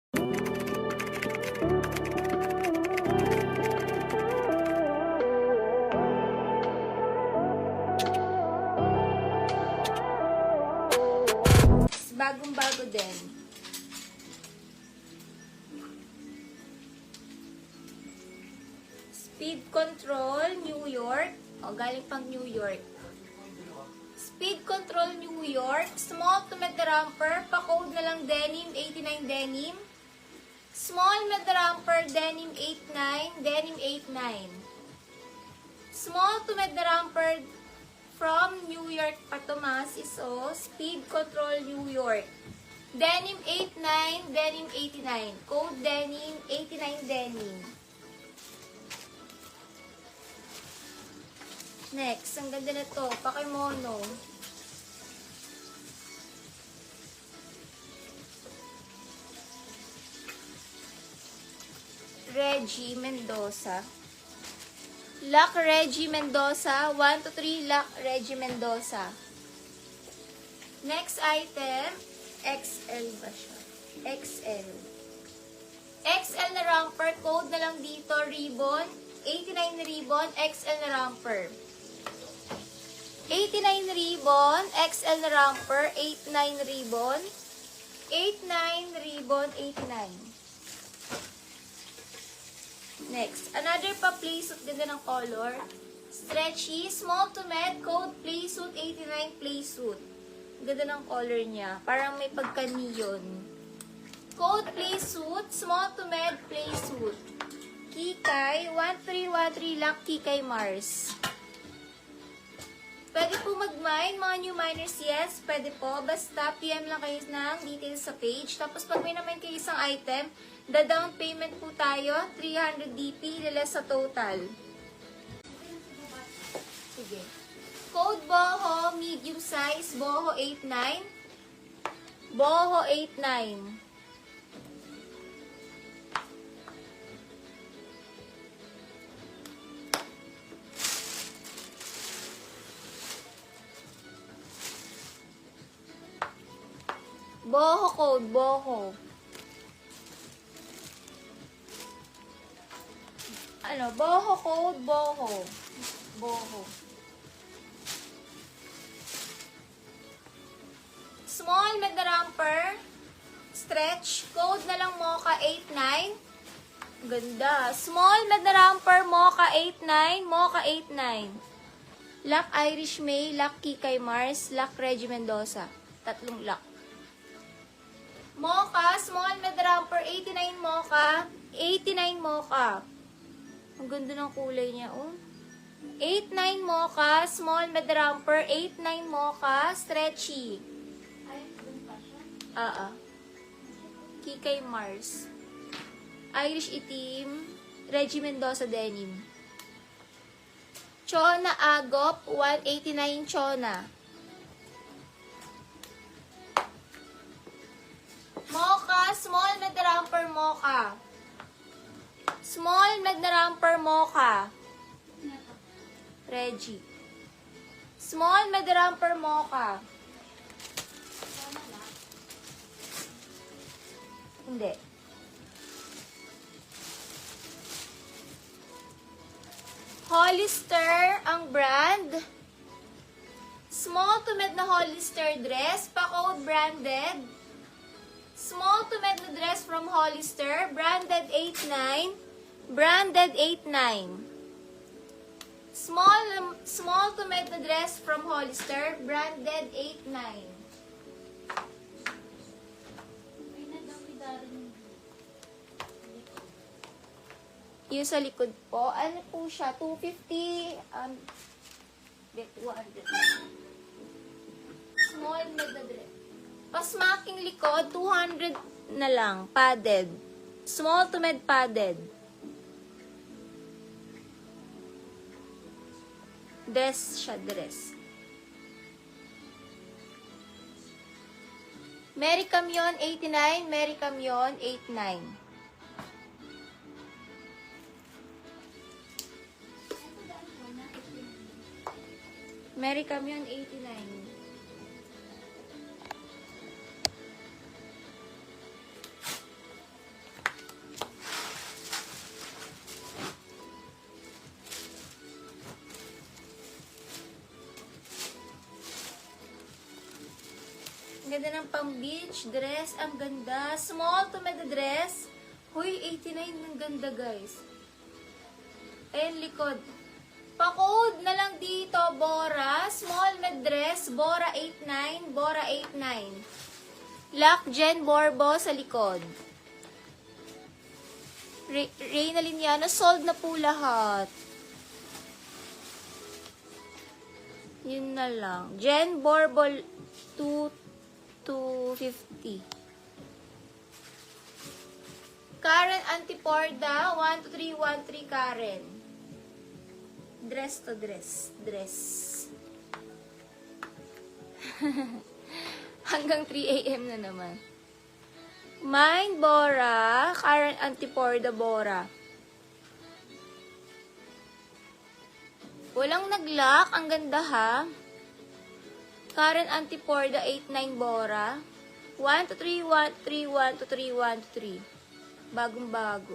Bagong-bago din. Speed Control, New York. O, galing pang New York. Speed Control, New York. Small to mid romper. Pa-code na lang denim, 89 denim. Small mid romper, denim 89, denim 89. Small to mid romper from New York pa to mga siso. Speed Control, New York. Denim 89, denim 89. Code denim, 89 denim. Next, ang ganda na to, pakimono. Reggie Mendoza. Luck Reggie Mendoza. 1 to 3 Luck Reggie Mendoza. Next item, XL ba siya? XL. XL na romper. Code na lang dito, ribbon. 89 ribbon, XL na romper. 89 ribbon, XL na romper, 89 ribbon, 89 ribbon, 89. Next, another pa playsuit, ganda ng color. Stretchy, small to med, code playsuit, 89 playsuit. Ganda ng color niya, parang may pagka-neon. Code playsuit, small to med playsuit. Kikay, 1313 Luck Kikay Mars. Pwede po mag-mine, mga new miners, yes, pwede po. Basta PM lang kayo ng details sa page. Tapos pag may naman kayo isang item, the down payment po tayo, 300 DP, less sa total. Sige. Code Boho, medium size, Boho 89. Boho 89. Boho code, Boho. Ano, Boho code, Boho. Boho. Small mid romper. Stretch. Code na lang Mocha 89. Ganda. Small mid romper, Mocha 89. Mocha 89. Luck Irish May, Luck Kikay Mars, Luck Reggie Mendoza. Tatlong luck. Mocha, small mid romper, 89 Mocha, 89 Mocha. Ang ganda ng kulay niya, oh. 89 Mocha, small mid romper, 89 Mocha, stretchy. Kikay Mars. Irish itim, Reggie Mendoza denim. Chona Agop, 189 Chona. Mocha, small mid romper Mocha. Small mid romper Mocha. Reggie. Small mid romper Mocha. Hindi. Hollister ang brand. Small to mid na Hollister dress, pa-code branded. Small to mid na dress from Hollister, branded 89, branded 89. Small to mid na dress from Hollister, branded 89. Yung sa likod po, ano po siya, 250, 200. Small mid na dress. Pasmaking likod, 200 na lang, padded. Small to mid padded. Dress siya, dress. Mary Camion, 89. Mary Camion, 89. Mary Camion, 89. ganda ng pang beach dress. Ang ganda. Small to mid dress. Huy, 89. Ang ganda, guys. Ayan, likod. Pa-code na lang dito, Bora. Small mid dress. Bora 89. Bora 89. Lock Jen Borbo sa likod. Reyna Liniano, sold na po lahat. Yun na lang. Jen Borbol 250. Karen Antiporda 12313 Karen. Dress to dress. Dress. Hanggang 3 a.m. na naman. Mine Bora. Karen Antiporda Bora. Walang nag-lock. Ang ganda ha. Karen Antiporda 89 Bora. 1 to 3, 1 to 3, 1 to 3, 1 to 3. Bagong bago.